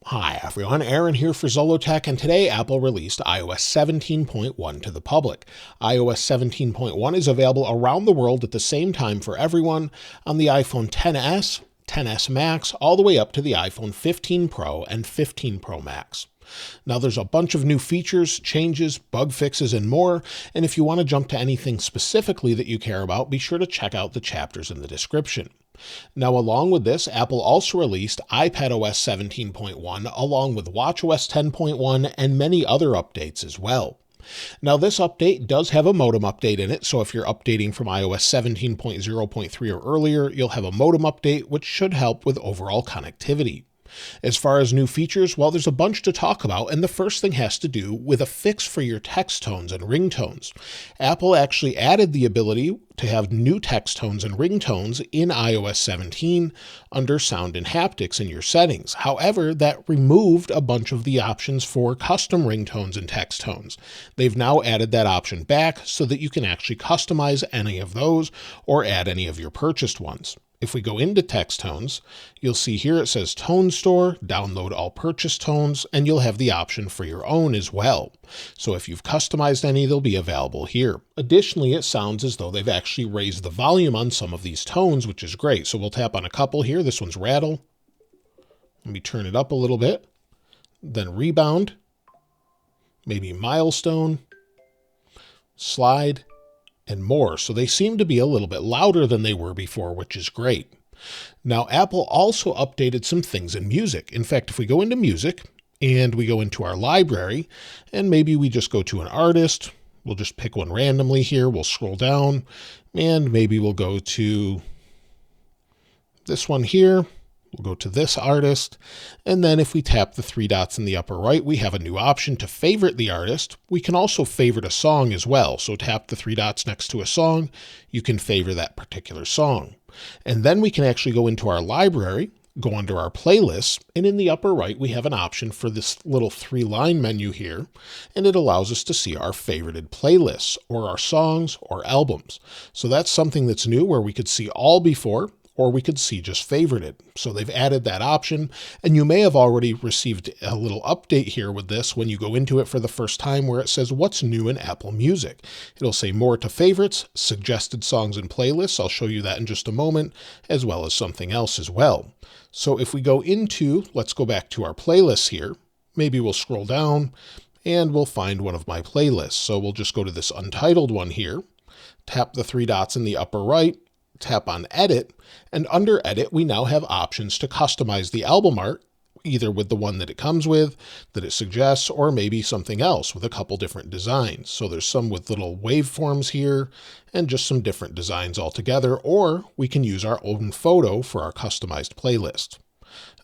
Hi everyone, Aaron here for Zollotech, and today Apple released iOS 17.1 to the public. iOS 17.1 is available around the world at the same time for everyone on the iPhone XS, XS Max, all the way up to the iPhone 15 Pro and 15 Pro Max. Now there's a bunch of new features, changes, bug fixes, and more, and if you want to jump to anything specifically that you care about, be sure to check out the chapters in the description. Now, along with this, Apple also released iPadOS 17.1 along with watchOS 10.1 and many other updates as well. Now, this update does have a modem update in it, so if you're updating from iOS 17.0.3 or earlier, you'll have a modem update, which should help with overall connectivity. As far as new features, well, there's a bunch to talk about, and the first thing has to do with a fix for your text tones and ringtones. Apple actually added the ability to have new text tones and ringtones in iOS 17 under Sound and Haptics in your settings. However, that removed a bunch of the options for custom ringtones and text tones. They've now added that option back so that you can actually customize any of those or add any of your purchased ones. If we go into text tones, you'll see here it says Tone Store, download all purchase tones, and you'll have the option for your own as well. So if you've customized any, they'll be available here. Additionally, it sounds as though they've actually raised the volume on some of these tones, which is great. So we'll tap on a couple here. This one's Rattle. Let me turn it up a little bit. Then Rebound, maybe Milestone, Slide, and more. So they seem to be a little bit louder than they were before, which is great. Now, Apple also updated some things in music. In fact, if we go into music and we go into our library and maybe we just go to an artist, we'll just pick one randomly here. We'll scroll down and maybe we'll go to this one here. We'll go to this artist, and then if we tap the three dots in the upper right, we have a new option to favorite the artist. We can also favorite a song as well. So tap the three dots next to a song, you can favorite that particular song. And then we can actually go into our library, go under our playlists, and in the upper right, we have an option for this little three-line menu here, and it allows us to see our favorited playlists or our songs or albums. So that's something that's new where we could see all before, or we could see just favorited. So they've added that option, and you may have already received a little update here with this when you go into it for the first time where it says what's new in Apple Music. It'll say more to favorites, suggested songs and playlists. I'll show you that in just a moment, as well as something else as well. So if we go into, let's go back to our playlists here, maybe we'll scroll down and we'll find one of my playlists. So we'll just go to this untitled one here, tap the three dots in the upper right, tap on Edit, and under Edit, we now have options to customize the album art, either with the one that it comes with, that it suggests, or maybe something else with a couple different designs. So there's some with little waveforms here, and just some different designs altogether, or we can use our own photo for our customized playlist.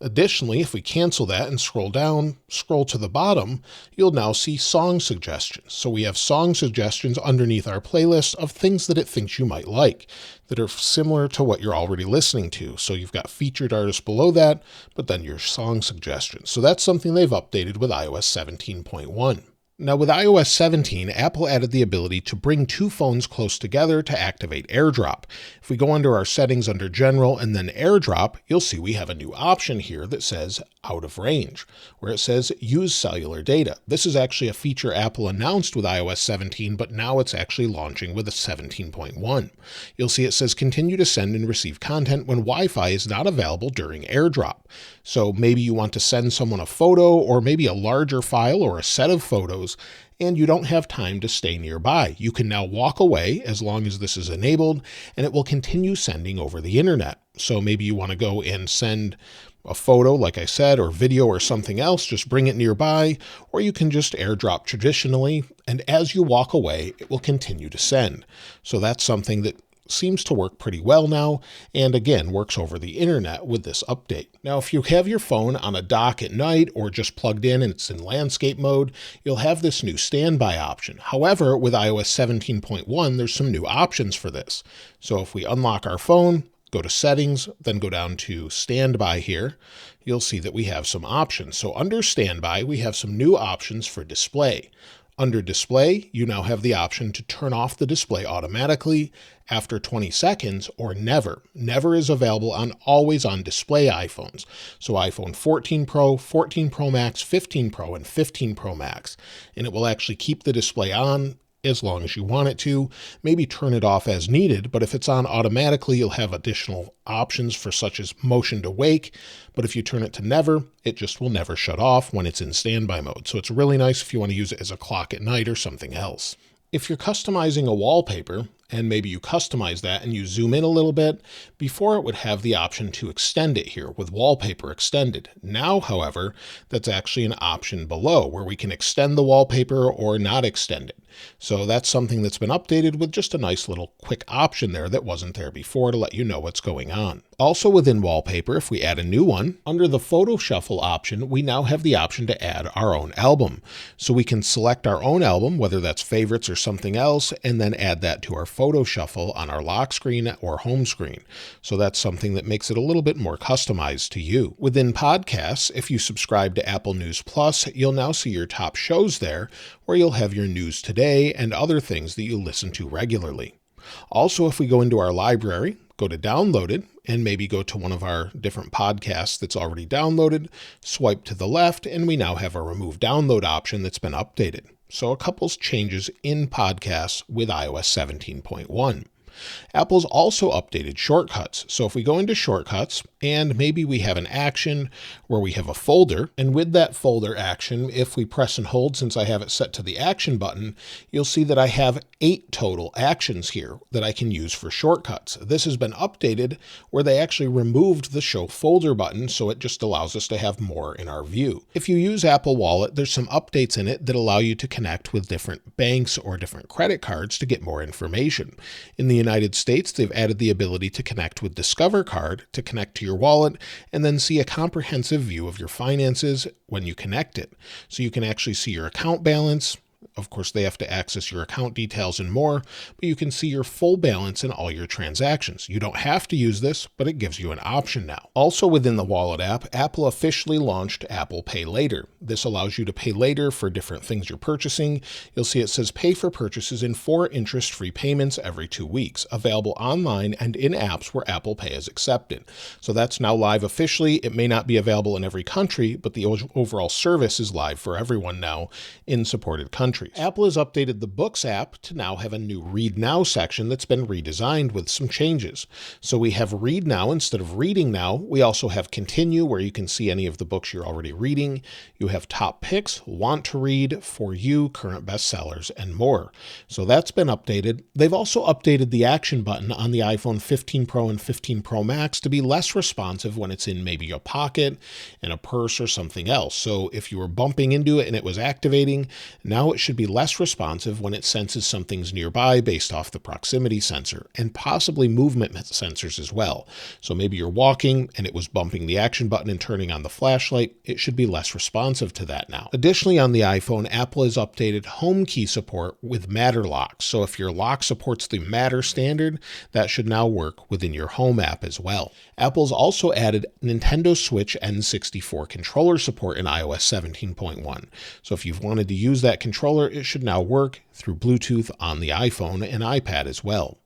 Additionally, if we cancel that and scroll down, scroll to the bottom, you'll now see song suggestions. So we have song suggestions underneath our playlist of things that it thinks you might like that are similar to what you're already listening to. So you've got featured artists below that, but then your song suggestions. So that's something they've updated with iOS 17.1. Now with iOS 17, Apple added the ability to bring two phones close together to activate AirDrop. If we go under our settings under General and then AirDrop, you'll see we have a new option here that says Out of Range, where it says Use Cellular Data. This is actually a feature Apple announced with iOS 17, but now it's actually launching with a 17.1. You'll see it says Continue to send and receive content when Wi-Fi is not available during AirDrop. So maybe you want to send someone a photo or maybe a larger file or a set of photos, and you don't have time to stay nearby. You can now walk away as long as this is enabled, and it will continue sending over the internet. So maybe you want to go and send a photo, like I said, or video or something else, just bring it nearby, or you can just AirDrop traditionally, and as you walk away, it will continue to send. So that's something that seems to work pretty well now, and again, works over the internet with this update. Now, if you have your phone on a dock at night or just plugged in and it's in landscape mode, you'll have this new standby option. However, with iOS 17.1, there's some new options for this. So if we unlock our phone, go to Settings, then go down to Standby here, you'll see that we have some options. So under Standby, we have some new options for display. Under Display, you now have the option to turn off the display automatically after 20 seconds or never. Never is available on always-on display iPhones. So iPhone 14 Pro, 14 Pro Max, 15 Pro, and 15 Pro Max. And it will actually keep the display on as long as you want it to. Maybe turn it off as needed, but if it's on automatically, you'll have additional options for such as motion to wake. But if you turn it to never, it just will never shut off when it's in standby mode. So it's really nice if you want to use it as a clock at night or something else. If you're customizing a wallpaper, and maybe you customize that and you zoom in a little bit, before it would have the option to extend it here with wallpaper extended. Now, however, that's actually an option below where we can extend the wallpaper or not extend it. So that's something that's been updated with just a nice little quick option there that wasn't there before to let you know what's going on. Also within wallpaper, if we add a new one, under the photo shuffle option, we now have the option to add our own album. So we can select our own album, whether that's favorites or something else, and then add that to our photo shuffle on our lock screen or home screen. So that's something that makes it a little bit more customized to you. Within podcasts, if you subscribe to Apple News Plus, you'll now see your top shows there, where you'll have your news today and other things that you listen to regularly. Also, if we go into our library, go to Downloaded, and maybe go to one of our different podcasts that's already downloaded, swipe to the left, and we now have a Remove Download option that's been updated. So a couple changes in podcasts with iOS 17.1. Apple's also updated shortcuts. So if we go into shortcuts and maybe we have an action where we have a folder, and with that folder action, if we press and hold, since I have it set to the action button, you'll see that I have 8 total actions here that I can use for shortcuts. This has been updated where they actually removed the show folder button, so it just allows us to have more in our view. If you use Apple Wallet, there's some updates in it that allow you to connect with different banks or different credit cards to get more information. In the United States, they've added the ability to connect with Discover Card to connect to your wallet and then see a comprehensive view of your finances when you connect it. So you can actually see your account balance. Of course, they have to access your account details and more, but you can see your full balance in all your transactions. You don't have to use this, but it gives you an option now. Also within the Wallet app, Apple officially launched Apple Pay Later. This allows you to pay later for different things you're purchasing. You'll see it says pay for purchases in 4 interest-free payments every 2 weeks, available online and in apps where Apple Pay is accepted. So that's now live officially. It may not be available in every country, but the overall service is live for everyone now in supported countries. Apple has updated the Books app to now have a new Read Now section that's been redesigned with some changes. So we have Read Now instead of Reading Now. We also have Continue, where you can see any of the books you're already reading. You have Top Picks, Want to Read, For You, Current Bestsellers, and more. So that's been updated. They've also updated the action button on the iPhone 15 Pro and 15 Pro Max to be less responsive when it's in maybe a pocket, in a purse, or something else. So if you were bumping into it and it was activating, now it should be less responsive when it senses something's nearby based off the proximity sensor and possibly movement sensors as well. So maybe you're walking and it was bumping the action button and turning on the flashlight. It should be less responsive to that now. Additionally, on the iPhone, Apple has updated home key support with Matter locks. So if your lock supports the Matter standard, that should now work within your home app as well. Apple's also added Nintendo Switch N64 controller support in iOS 17.1. So if you've wanted to use that controller, it should now work through Bluetooth on the iPhone and iPad as well.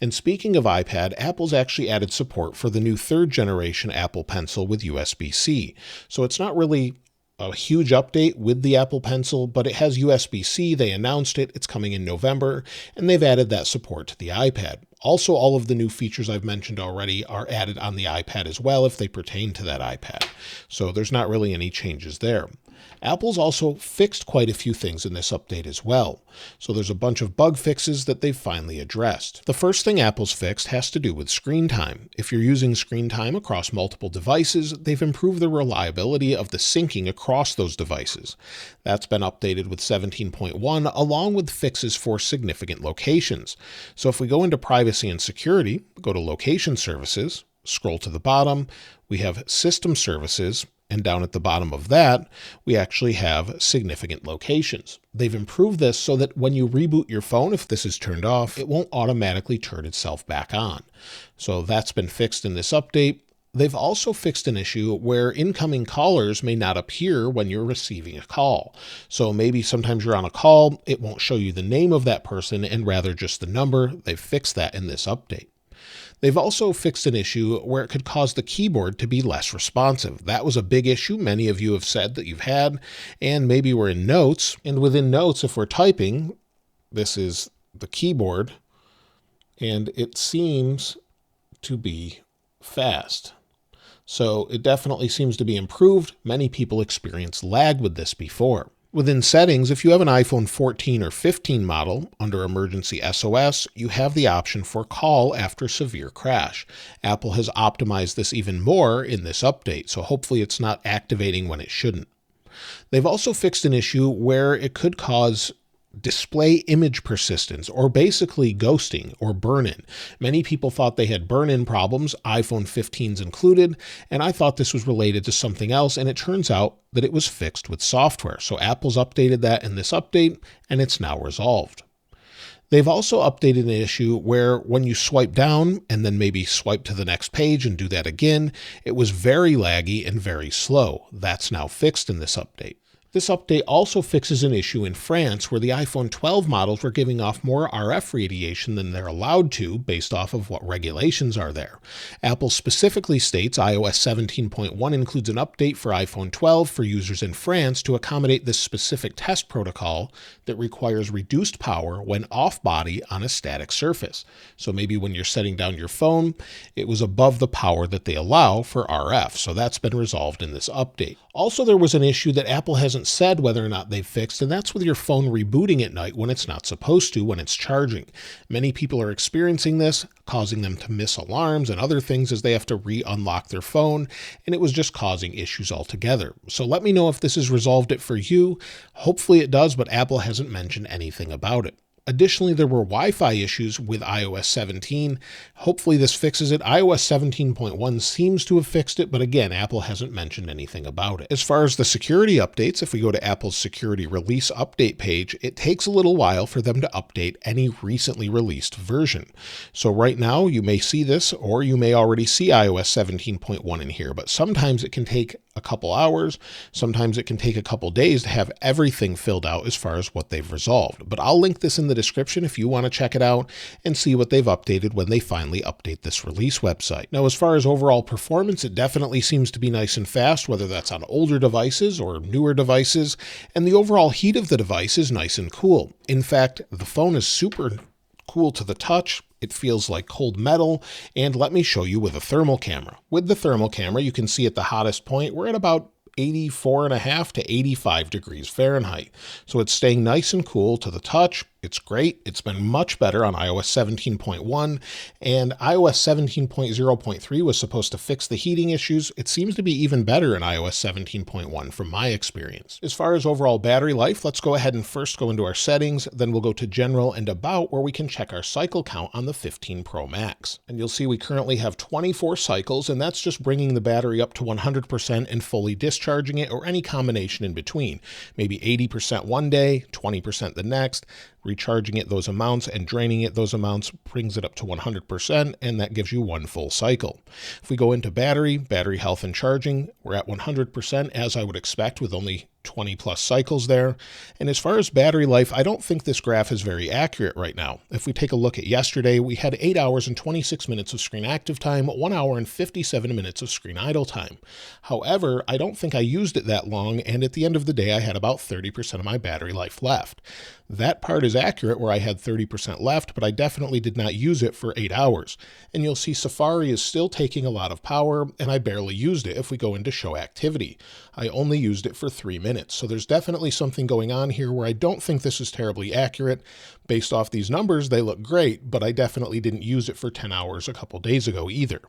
And speaking of iPad, Apple's actually added support for the new 3rd generation Apple Pencil with USB-C. So it's not really a huge update with the Apple Pencil, but it has USB-C. They announced it. It's coming in November, and they've added that support to the iPad. Also, all of the new features I've mentioned already are added on the iPad as well if they pertain to that iPad. So there's not really any changes there. Apple's also fixed quite a few things in this update as well. So there's a bunch of bug fixes that they've finally addressed. The first thing Apple's fixed has to do with screen time. If you're using screen time across multiple devices, they've improved the reliability of the syncing across those devices. That's been updated with 17.1 along with fixes for significant locations. So if we go into privacy and security, go to location services, scroll to the bottom, we have system services, and down at the bottom of that, we actually have significant locations. They've improved this so that when you reboot your phone, if this is turned off, it won't automatically turn itself back on. So that's been fixed in this update. They've also fixed an issue where incoming callers may not appear when you're receiving a call. So maybe sometimes you're on a call, it won't show you the name of that person and rather just the number. They've fixed that in this update. They've also fixed an issue where it could cause the keyboard to be less responsive. That was a big issue many of you have said that you've had, and maybe we're in Notes. And within Notes, if we're typing, this is the keyboard, and it seems to be fast. So it definitely seems to be improved. Many people experienced lag with this before. Within settings, if you have an iPhone 14 or 15 model, under Emergency SOS, you have the option for call after severe crash. Apple has optimized this even more in this update, so hopefully it's not activating when it shouldn't. They've also fixed an issue where it could cause display image persistence, or basically ghosting or burn-in. Many people thought they had burn-in problems, iPhone 15s included, and I thought this was related to something else, and it turns out that it was fixed with software. So Apple's updated that in this update, and it's now resolved. They've also updated an issue where when you swipe down and then maybe swipe to the next page and do that again, it was very laggy and very slow. That's now fixed in this update. This update also fixes an issue in France where the iPhone 12 models were giving off more RF radiation than they're allowed to based off of what regulations are there. Apple specifically states iOS 17.1 includes an update for iPhone 12 for users in France to accommodate this specific test protocol that requires reduced power when off-body on a static surface. So maybe when you're setting down your phone, it was above the power that they allow for RF. So that's been resolved in this update. Also, there was an issue that Apple hasn't said whether or not they've fixed, and that's with your phone rebooting at night when it's not supposed to, when it's charging. Many people are experiencing this, causing them to miss alarms and other things as they have to re-unlock their phone, and it was just causing issues altogether. So let me know if this has resolved it for you. Hopefully it does, but Apple hasn't mentioned anything about it. Additionally, there were Wi-Fi issues with iOS 17. Hopefully this fixes it. iOS 17.1 seems to have fixed it, but again, Apple hasn't mentioned anything about it. As far as the security updates, if we go to Apple's security release update page, it takes a little while for them to update any recently released version. So right now, you may see this, or you may already see iOS 17.1 in here, but sometimes it can take a couple hours. Sometimes it can take a couple days to have everything filled out as far as what they've resolved. But I'll link this in the description if you want to check it out and see what they've updated when they finally update this release website. Now, as far as overall performance, it definitely seems to be nice and fast, whether that's on older devices or newer devices, and the overall heat of the device is nice and cool. In fact, the phone is super cool to the touch. It feels like cold metal, and let me show you with a thermal camera. With the thermal camera, you can see at the hottest point, we're at about 84.5 to 85 degrees Fahrenheit. So it's staying nice and cool to the touch. It's great. It's been much better on iOS 17.1, and iOS 17.0.3 was supposed to fix the heating issues. It seems to be even better in iOS 17.1 from my experience. As far as overall battery life, let's go ahead and first go into our settings, then we'll go to General and About, where we can check our cycle count on the 15 Pro Max. And you'll see we currently have 24 cycles, and that's just bringing the battery up to 100% and fully discharging it, or any combination in between. Maybe 80% one day, 20% the next. Recharging it those amounts and draining it those amounts brings it up to 100%, and that gives you one full cycle. If we go into battery health and charging, we're at 100%, as I would expect, with only 20 plus cycles there. And as far as battery life, I don't think this graph is very accurate right now. If we take a look at yesterday, we had 8 hours and 26 minutes of screen active time, 1 hour and 57 minutes of screen idle time. However, I don't think I used it that long, and at the end of the day, I had about 30% of my battery life left. That part is accurate where I had 30% left, but I definitely did not use it for 8 hours. And you'll see Safari is still taking a lot of power, and I barely used it if we go into show activity. I only used it for 3 minutes. So there's definitely something going on here where I don't think this is terribly accurate. Based off these numbers, they look great, but I definitely didn't use it for 10 hours a couple days ago either.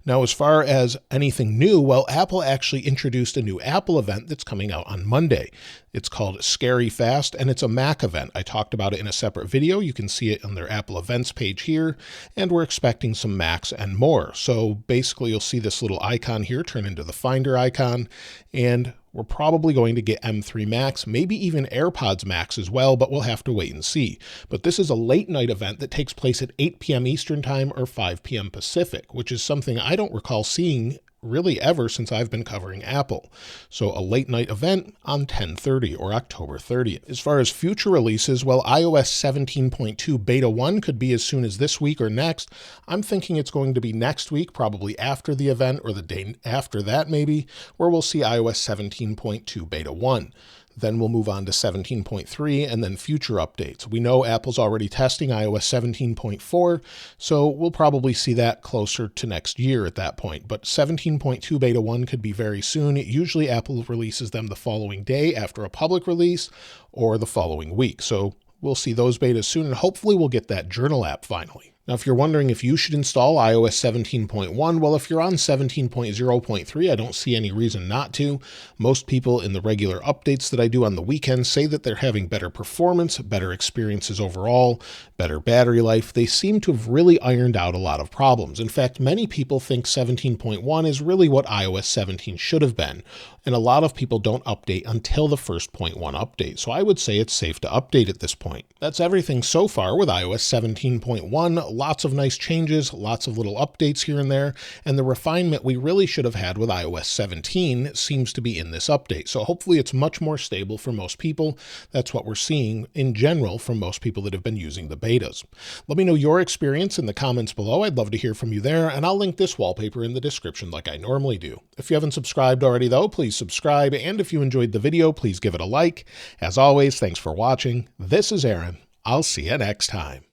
Now, as far as anything new, well, Apple actually introduced a new Apple event that's coming out on Monday. It's called Scary Fast, and it's a Mac event. I talked about it in a separate video. You can see it on their Apple events page here, and we're expecting some Macs and more. So basically, you'll see this little icon here turn into the Finder icon, and We're probably going to get M3 Max, maybe even AirPods Max as well, but we'll have to wait and see. But this is a late night event that takes place at 8 p.m. Eastern Time or 5 p.m. Pacific, which is something I don't recall seeing really ever since I've been covering Apple. So a late night event on 10/30 or October 30th. As far as future releases, well, iOS 17.2 Beta 1 could be as soon as this week or next. I'm thinking it's going to be next week, probably after the event or the day after that maybe, where we'll see iOS 17.2 Beta 1. Then we'll move on to 17.3 and then future updates. We know Apple's already testing iOS 17.4, so we'll probably see that closer to next year at that point. But 17.2 Beta 1 could be very soon. Usually Apple releases them the following day after a public release or the following week. So we'll see those betas soon, and hopefully we'll get that journal app finally. Now, if you're wondering if you should install iOS 17.1, well, if you're on 17.0.3, I don't see any reason not to. Most people in the regular updates that I do on the weekend say that they're having better performance, better experiences overall, better battery life. They seem to have really ironed out a lot of problems. In fact, many people think 17.1 is really what iOS 17 should have been, and a lot of people don't update until the first 0.1 update. So I would say it's safe to update at this point. That's everything so far with iOS 17.1. Lots of nice changes, lots of little updates here and there, and the refinement we really should have had with iOS 17 seems to be in this update. So hopefully it's much more stable for most people. That's what we're seeing in general from most people that have been using the betas. Let me know your experience in the comments below. I'd love to hear from you there, and I'll link this wallpaper in the description like I normally do. If you haven't subscribed already though, please subscribe, and if you enjoyed the video, please give it a like. As always, thanks for watching. This is Aaron. I'll see you next time.